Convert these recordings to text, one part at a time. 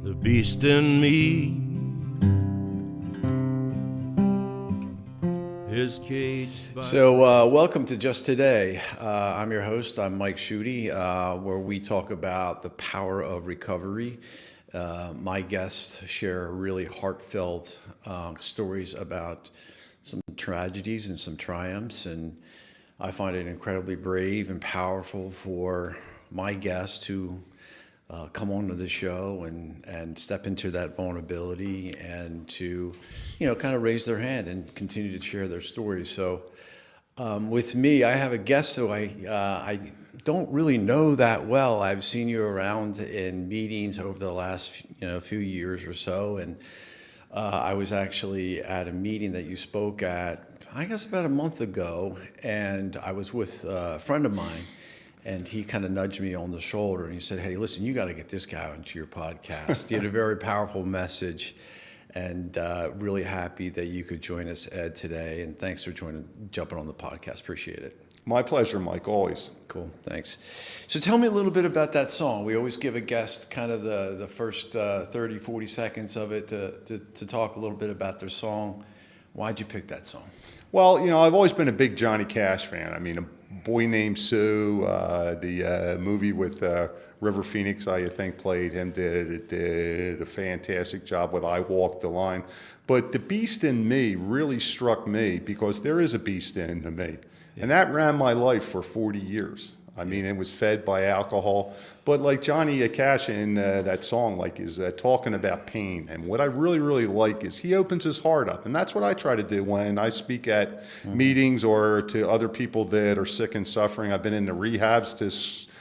the beast in me is caged by... Welcome to Just Today. I'm your host. I'm Mike Schutte, where we talk about the power of recovery. My guests share really heartfelt stories about some tragedies and some triumphs, and I find it incredibly brave and powerful for my guests to come onto the show and step into that vulnerability and to, kind of raise their hand and continue to share their stories. So with me, I have a guest who I don't really know that well. I've seen you around in meetings over the last few years or so, and I was actually at a meeting that you spoke at, I guess about a month ago, and I was with a friend of mine. And he kind of nudged me on the shoulder and he said, "Hey, listen, you got to get this guy onto your podcast." He had a very powerful message, and really happy that you could join us, Ed, today. And thanks for jumping on the podcast. Appreciate it. My pleasure, Mike, always. Cool, thanks. So tell me a little bit about that song. We always give a guest kind of the first 30, 40 seconds of it to talk a little bit about their song. Why'd you pick that song? Well, I've always been a big Johnny Cash fan. I mean, A Boy Named Sue, the movie with River Phoenix, I think, played him, did a fantastic job with I Walked the Line. But the beast in me really struck me because there is a beast in me. Yeah. And that ran my life for 40 years. I mean, it was fed by alcohol, but like Johnny Cash in that song, is talking about pain. And what I really, really like is he opens his heart up, and that's what I try to do when I speak at meetings or to other people that are sick and suffering. I've been in the rehabs to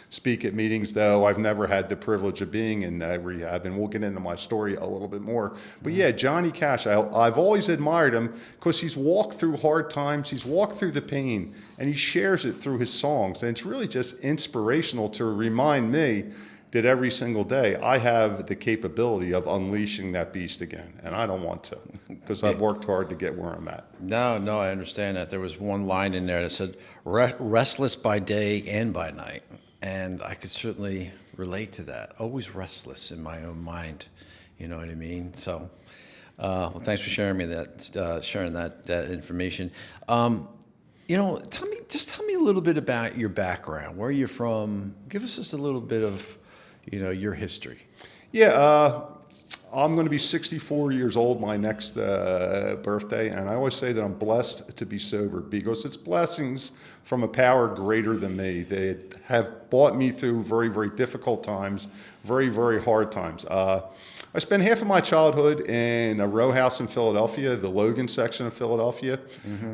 speak at meetings, though I've never had the privilege of being in rehab, and we'll get into my story a little bit more. But yeah, Johnny Cash, I've always admired him because he's walked through hard times, he's walked through the pain, and he shares it through his songs. And it's really just inspirational to remind me that every single day I have the capability of unleashing that beast again, and I don't want to because I've worked hard to get where I'm at. No, I understand that. There was one line in there that said, restless by day and by night. And I could certainly relate to that. Always restless in my own mind, you know what I mean? So, well, thanks for sharing that information. Tell me a little bit about your background. Where you're from? Give us just a little bit of, your history. Yeah, I'm going to be 64 years old my next birthday, and I always say that I'm blessed to be sober because it's blessings from a power greater than me. They have brought me through very, very difficult times, very, very hard times. I spent half of my childhood in a row house in Philadelphia, the Logan section of Philadelphia.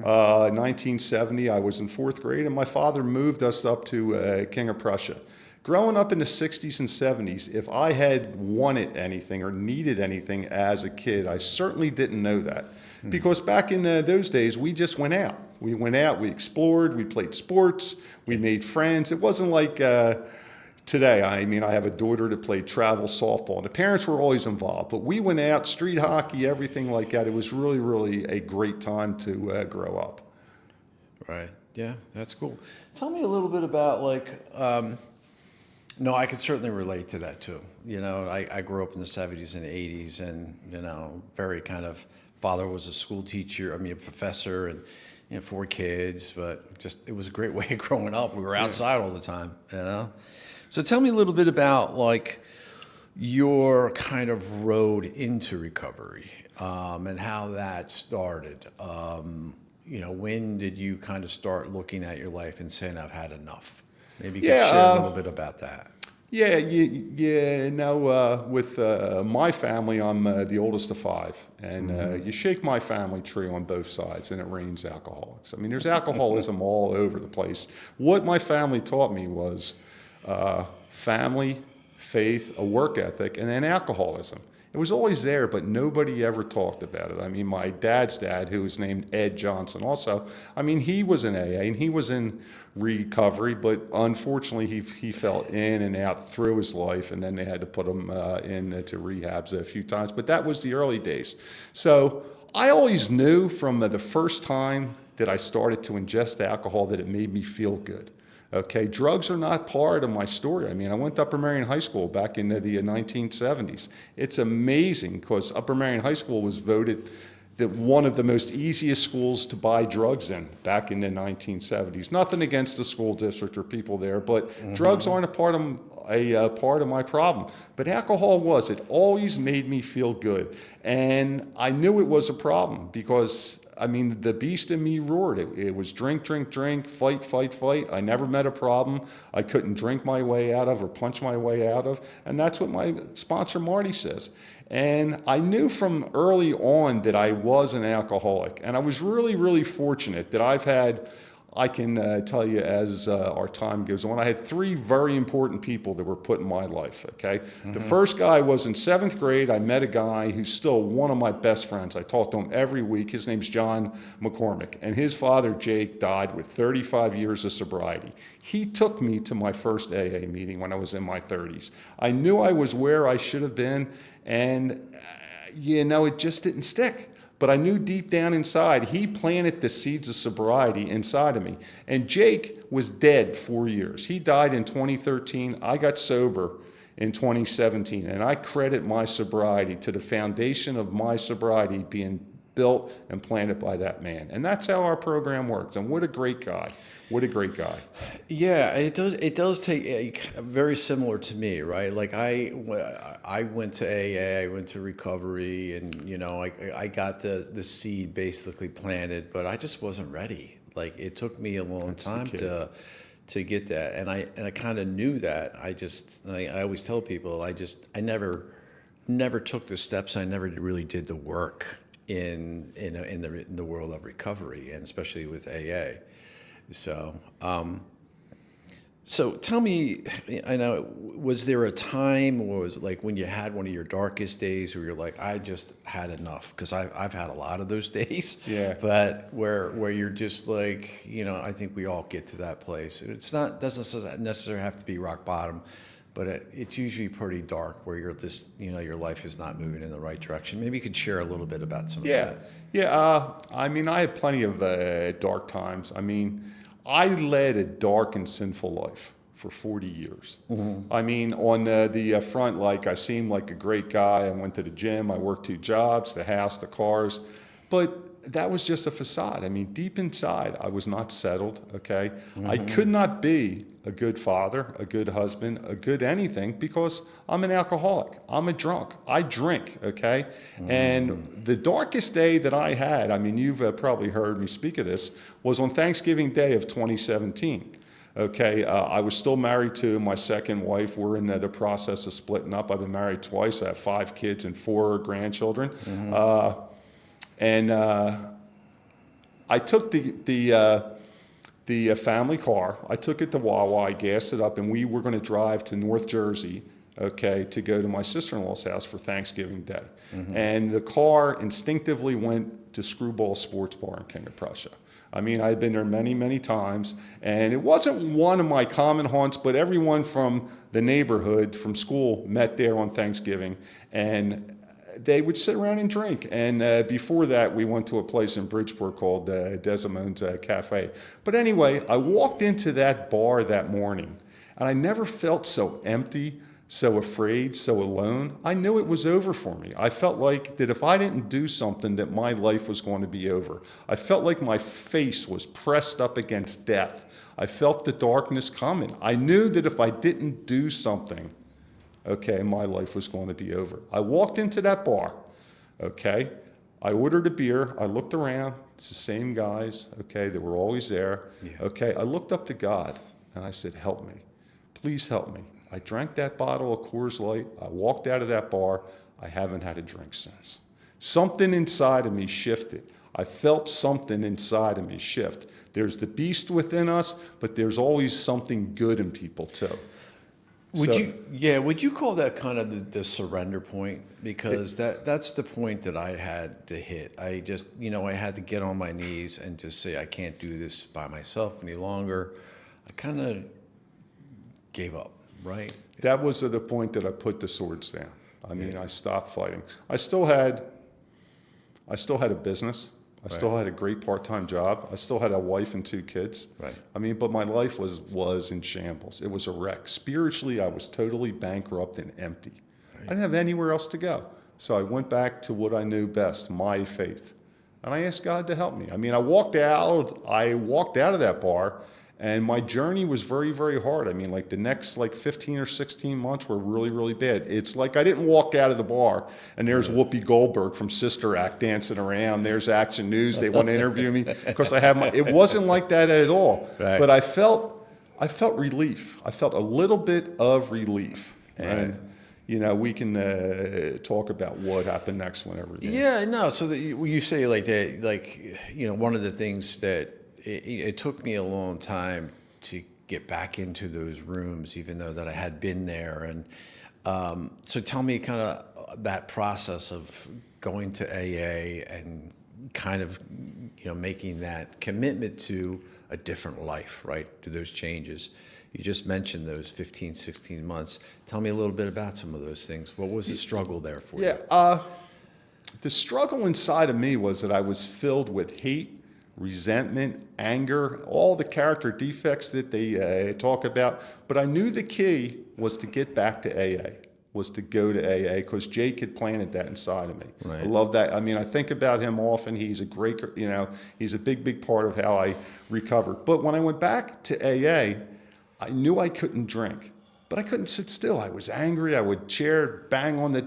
1970, I was in fourth grade, and my father moved us up to King of Prussia. Growing up in the 60s and 70s, if I had wanted anything or needed anything as a kid, I certainly didn't know that. Because back in those days, we just went out. We went out, we explored, we played sports, we made friends. It wasn't like today. I mean, I have a daughter that played travel softball, and the parents were always involved. But we went out, street hockey, everything like that. It was really, really a great time to grow up. Right. Yeah, that's cool. Tell me a little bit about no, I could certainly relate to that too. I grew up in the 70s and 80s, and, very kind of, father was a school teacher, a professor, and, 4 kids, but just, it was a great way of growing up. We were outside all the time, So tell me a little bit about your kind of road into recovery, and how that started. When did you kind of start looking at your life and saying, I've had enough? Maybe you could share a little bit about that. Yeah. With my family, I'm the oldest of 5, and you shake my family tree on both sides, and it rains alcoholics. I mean, there's alcoholism all over the place. What my family taught me was family, faith, a work ethic, and then alcoholism. It was always there, but nobody ever talked about it. I mean, my dad's dad, who was named Ed Johnson also, he was in AA and he was in recovery, but unfortunately he fell in and out through his life, and then they had to put him into rehabs a few times. But that was the early days. So I always knew from the first time that I started to ingest alcohol that it made me feel good. Okay, drugs are not part of my story. I mean, I went to Upper Marion High School back in the 1970s. It's amazing because Upper Marion High School was voted one of the most easiest schools to buy drugs in back in the 1970s. Nothing against the school district or people there, but drugs aren't a part of my problem. But alcohol was. It always made me feel good, and I knew it was a problem because, I mean, the beast in me roared. It was drink, drink, drink, fight, fight, fight. I never met a problem I couldn't drink my way out of or punch my way out of. And that's what my sponsor, Marty, says. And I knew from early on that I was an alcoholic. And I was really, really fortunate that I can tell you as our time goes on, I had 3 very important people that were put in my life, okay? The first guy was in 7th grade. I met a guy who's still one of my best friends. I talk to him every week. His name's John McCormick. And his father, Jake, died with 35 years of sobriety. He took me to my first AA meeting when I was in my 30s. I knew I was where I should have been, and, it just didn't stick. But I knew deep down inside, he planted the seeds of sobriety inside of me. And Jake was dead 4 years. He died in 2013. I got sober in 2017. And I credit my sobriety to the foundation of my sobriety being built and planted by that man. And that's how our program works. And what a great guy. What a great guy. Yeah, it does take very similar to me, right? Like I went to AA, I went to recovery, and I got the seed basically planted, but I just wasn't ready. Like it took me a long time to get that, and I kind of knew that. I always tell people I never took the steps. I never really did the work in the world of recovery, and especially with AA. So tell me, I know, was there a time, or was it like when you had one of your darkest days where you're like, I just had enough? Because I've had a lot of those days. Yeah. But where you're just like, I think we all get to that place. Doesn't necessarily have to be rock bottom, but it's usually pretty dark where you're just, your life is not moving in the right direction. Maybe you could share a little bit about some of that. Yeah. I mean, I had plenty of dark times. I mean, I led a dark and sinful life for 40 years. I mean, on the front, like, I seemed like a great guy. I went to the gym. I worked 2 jobs, the house, the cars. But that was just a facade. I mean, deep inside, I was not settled, okay? I could not be a good father, a good husband, a good anything, because I'm an alcoholic. I'm a drunk. I drink, okay? And the darkest day that I had, I mean, you've probably heard me speak of this, was on Thanksgiving Day of 2017. Okay, I was still married to my second wife. We're in the process of splitting up. I've been married twice. I have 5 kids and 4 grandchildren. And I took the family car. I took it to Wawa. I gassed it up, and we were going to drive to North Jersey, okay, to go to my sister-in-law's house for Thanksgiving Day. And the car instinctively went to Screwball Sports Bar in King of Prussia. I mean, I had been there many, many times, and it wasn't one of my common haunts, but everyone from the neighborhood, from school, met there on Thanksgiving, and they would sit around and drink. And before that, we went to a place in Bridgeport called Desimone's Cafe. But anyway, I walked into that bar that morning, and I never felt so empty, so afraid, so alone. I knew it was over for me. I felt like that if I didn't do something, that my life was going to be over. I felt like my face was pressed up against death. I felt the darkness coming. I knew that if I didn't do something, okay, my life was going to be over. I walked into that bar, okay? I ordered a beer. I looked around. It's the same guys, okay? They were always there, okay? I looked up to God, and I said, help me. Please help me. I drank that bottle of Coors Light. I walked out of that bar. I haven't had a drink since. Something inside of me shifted. I felt something inside of me shift. There's the beast within us, but there's always something good in people too. Would you call that kind of the surrender point? Because that's the point that I had to hit. I just, I had to get on my knees and just say, I can't do this by myself any longer. I kind of gave up, right? That was at the point that I put the swords down. I mean, I stopped fighting. I still had a business. I still had a great part-time job. I still had a wife and 2 kids. Right. I mean, but my life was in shambles. It was a wreck. Spiritually, I was totally bankrupt and empty. I didn't have anywhere else to go. So I went back to what I knew best, my faith. And I asked God to help me. I mean, I walked out of that bar, and my journey was very, very hard. I mean, like the next 15 or 16 months were really, really bad. It's like I didn't walk out of the bar and there's Whoopi Goldberg from Sister Act dancing around. There's Action News. They want to interview me because I have it wasn't like that at all. Right. But I felt relief. I felt a little bit of relief. And, we can talk about what happened next whenever. Yeah, no. So you say like that, one of the things that it took me a long time to get back into those rooms, even though that I had been there. And so tell me kind of that process of going to AA and kind of, making that commitment to a different life, right? To those changes. You just mentioned those 15, 16 months. Tell me a little bit about some of those things. What was the struggle there for you? Yeah, the struggle inside of me was that I was filled with hate, resentment, anger, all the character defects that they talk about. But I knew the key was to get back to AA, was to go to AA, because Jake had planted that inside of me. Right. I love that. I mean, I think about him often. He's a great, he's a big, big part of how I recovered. But when I went back to AA, I knew I couldn't drink. But I couldn't sit still. I was angry. I would bang on the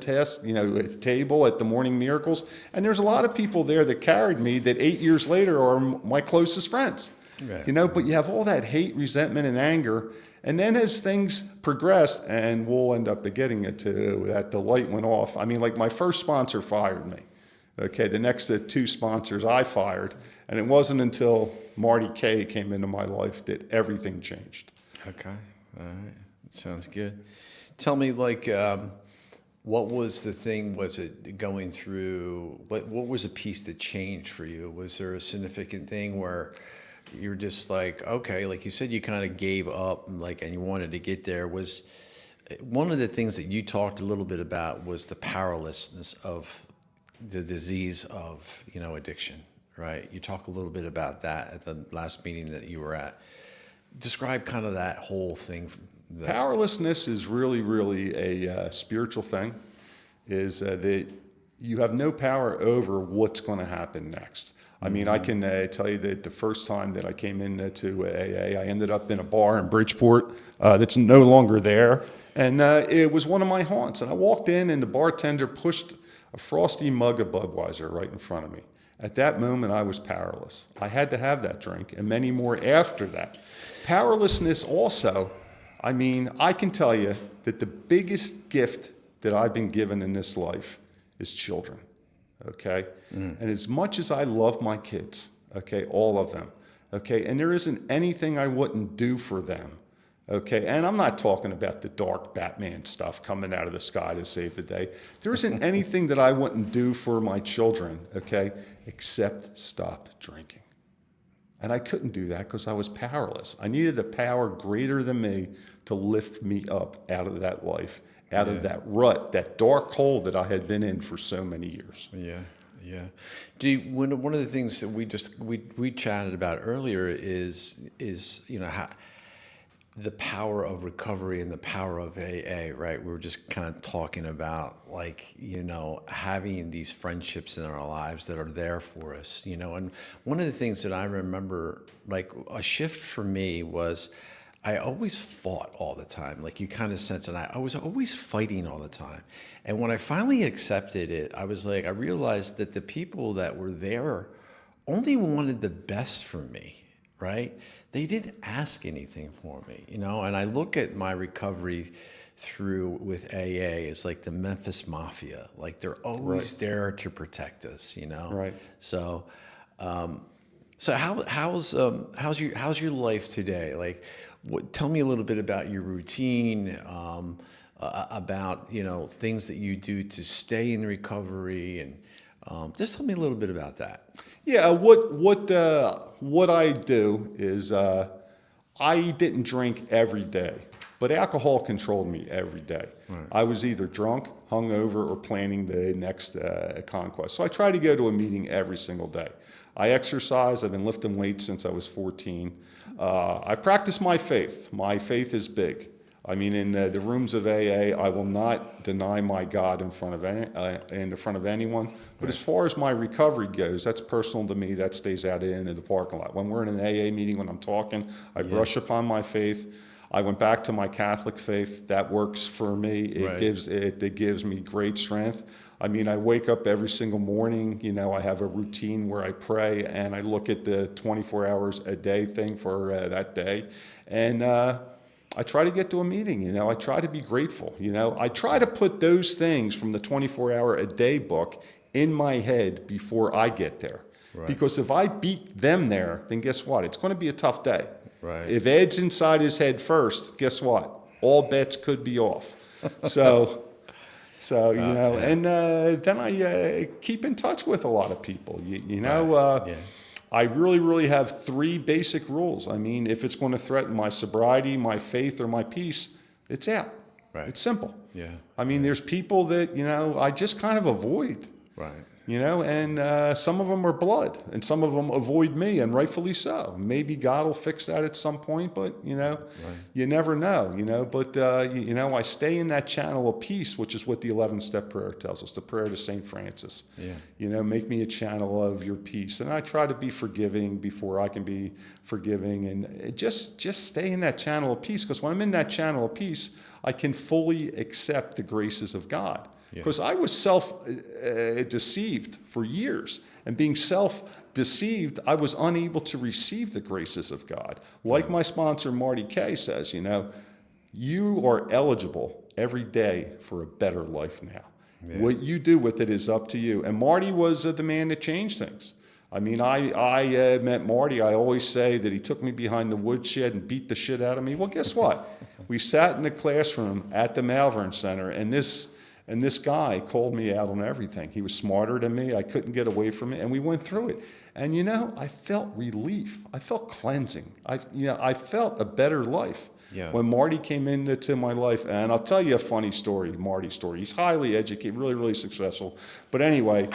table at the Morning Miracles. And there's a lot of people there that carried me that 8 years later are my closest friends. Right. But you have all that hate, resentment, and anger. And then as things progressed, and we'll end up getting it to that the light went off. I mean, like my first sponsor fired me. Okay, the next 2 sponsors I fired. And it wasn't until Marty Kay came into my life that everything changed. Okay, all right. Sounds good. Tell me, what was the thing? Was it going through? What was a piece that changed for you? Was there a significant thing where you were just like, okay, like you said, you kind of gave up, and you wanted to get there? Was one of the things that you talked a little bit about was the powerlessness of the disease of addiction, right? You talk a little bit about that at the last meeting that you were at. Describe kind of that whole thing. Powerlessness is really, really a spiritual thing, is that you have no power over what's going to happen next. I mean, I can tell you that the first time that I came into AA, I ended up in a bar in Bridgeport that's no longer there. And it was one of my haunts. And I walked in and the bartender pushed a frosty mug of Budweiser right in front of me. At that moment, I was powerless. I had to have that drink and many more after that. Powerlessness also, I mean, I can tell you that the biggest gift that I've been given in this life is children, okay? And as much as I love my kids, okay, all of them, okay, and there isn't anything I wouldn't do for them, okay? And I'm not talking about the dark Batman stuff coming out of the sky to save the day. There isn't anything that I wouldn't do for my children, okay, except stop drinking. And I couldn't do that because I was powerless. I needed the power greater than me to lift me up out of that life, out of that rut, that dark hole that I had been in for so many years. Yeah, yeah. One of the things that we chatted about earlier is how the power of recovery and the power of AA, right? We were just kind of talking about having these friendships in our lives that are there for us, and one of the things that I remember, like a shift for me was I always fought all the time. Like you kind of sense, and I was always fighting all the time. And when I finally accepted it, I was like, I realized that the people that were there only wanted the best for me, right? They didn't ask anything for me, and I look at my recovery with AA as like the Memphis Mafia. Like they're always there to protect us, Right. So, how's your life today? Like, tell me a little bit about your routine, about things that you do to stay in recovery, and just tell me a little bit about that. Yeah, what I do is I didn't drink every day, but alcohol controlled me every day. Right. I was either drunk hungover, or planning the next conquest. So I try to go to a meeting every single day. I exercise. I've been lifting weights since I was 14. I practice my faith. My faith is big. I mean, in the rooms of AA, I will not deny my God in front of anyone. But as far as my recovery goes, that's personal to me. That stays out in the parking lot. When we're in an AA meeting, when I'm talking, I brush upon my faith. I went back to my Catholic faith. That works for me. It gives me great strength. I mean, I wake up every single morning. You know, I have a routine where I pray and I look at the 24 hours a day thing for that day, and I try to get to a meeting. You know, I try to be grateful. You know, I try to put those things from the 24-hour-a-day book in my head before I get there. Right. Because if I beat them there, then guess what? It's going to be a tough day. Right. If Ed's inside his head first, guess what? All bets could be off. So you know, yeah. And then I keep in touch with a lot of people. You know, I really have 3 basic rules. I mean, if it's going to threaten my sobriety, my faith, or my peace, it's out. Right. It's simple. Yeah. I mean, there's people that, you know, I just kind of avoid. Right. You know, and some of them are blood, and some of them avoid me, and rightfully so. Maybe God will fix that at some point, but, you know, you never know, you know. But, you know, I stay in that channel of peace, which is what the 11-step prayer tells us, the prayer to St. Francis. Yeah. You know, make me a channel of your peace. And I try to be forgiving before I can be forgiving, and just stay in that channel of peace, because when I'm in that channel of peace, I can fully accept the graces of God. Because I was self-deceived for years. And being self-deceived, I was unable to receive the graces of God. Like my sponsor, Marty Kay, says, you know, you are eligible every day for a better life now. Yeah. What you do with it is up to you. And Marty was the man that changed things. I mean, I met Marty. I always say that he took me behind the woodshed and beat the shit out of me. Well, guess what? We sat in the classroom at the Malvern Center, and this guy called me out on everything. He was smarter than me. I couldn't get away from it. And we went through it. And, you know, I felt relief. I felt cleansing. I felt a better life. Yeah. When Marty came into my life. And I'll tell you a funny story, Marty's story. He's highly educated, really successful. But anyway,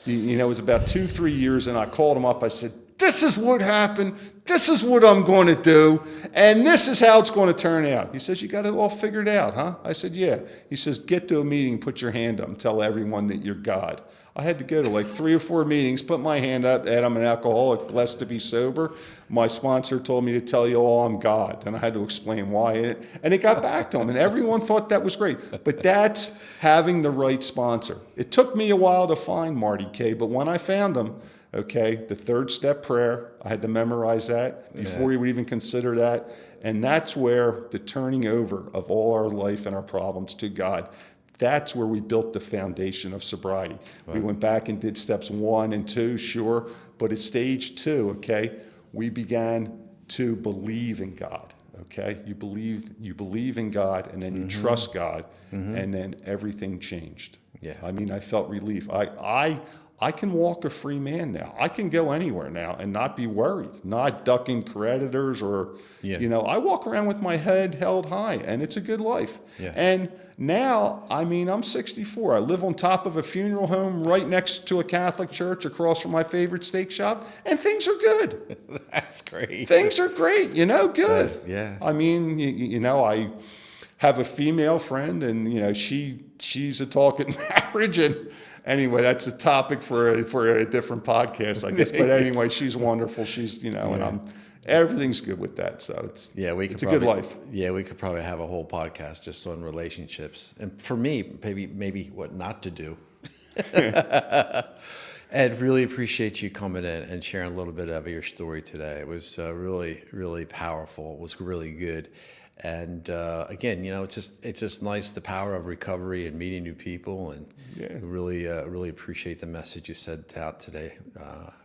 you know, it was about 2-3 years, and I called him up. I said, this is what happened. This is what I'm going to do. And this is how it's going to turn out. He says, you got it all figured out, huh? I said, yeah. He says, get to a meeting, put your hand up, and tell everyone that you're God. I had to go to like 3 or 4 meetings, put my hand up, and I'm an alcoholic, blessed to be sober. My sponsor told me to tell you all I'm God. And I had to explain why. And it got back to him. And everyone thought that was great. But that's having the right sponsor. It took me a while to find Marty Kay, but when I found him, okay, the 3rd step prayer, I had to memorize that before he would even consider that. And that's where the turning over of all our life and our problems to God, that's where we built the foundation of sobriety. Right. We went back and did steps 1 and 2, sure, but at stage 2, okay, we began to believe in God. Okay, you believe in God, and then you trust God, and then everything changed. Yeah, I mean, I felt relief. I can walk a free man now. I can go anywhere now and not be worried, not ducking creditors or, you know, I walk around with my head held high, and it's a good life. Yeah. And now, I mean, I'm 64. I live on top of a funeral home right next to a Catholic church across from my favorite steak shop, and things are good. That's great. Things are great, you know, good. Yeah. I mean, you know, I have a female friend, and, you know, she's a talking marriage, and anyway, that's a topic for a different podcast, I guess. But anyway, she's wonderful. She's, you know, and everything's good with that. So it's a good life. Yeah, we could probably have a whole podcast just on relationships. And for me, maybe what not to do. Ed, really appreciate you coming in and sharing a little bit of your story today. It was really powerful. It was really good. And again, you know, it's just nice, the power of recovery and meeting new people, and really appreciate the message you sent out today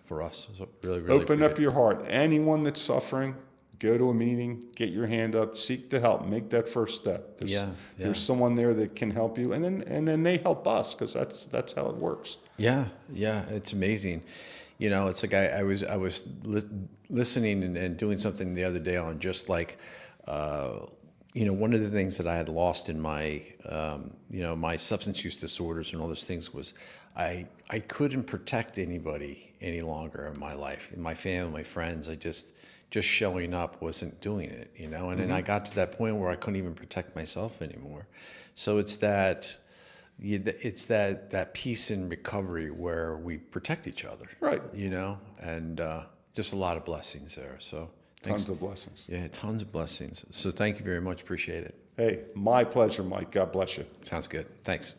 for us. So really open up your heart. Anyone that's suffering, go to a meeting, get your hand up, seek the help, make that first step. There's someone there that can help you, and then they help us, because that's how it works. Yeah, it's amazing. You know, it's like I was listening and doing something the other day on just like one of the things that I had lost in my, my substance use disorders and all those things was I couldn't protect anybody any longer in my life, in my family, my friends. I just showing up wasn't doing it, and then I got to that point where I couldn't even protect myself anymore. So it's that peace in recovery where we protect each other, Right. And just a lot of blessings there. So thanks. Tons of blessings. Yeah, tons of blessings. So thank you very much. Appreciate it. Hey, my pleasure, Mike. God bless you. Sounds good. Thanks.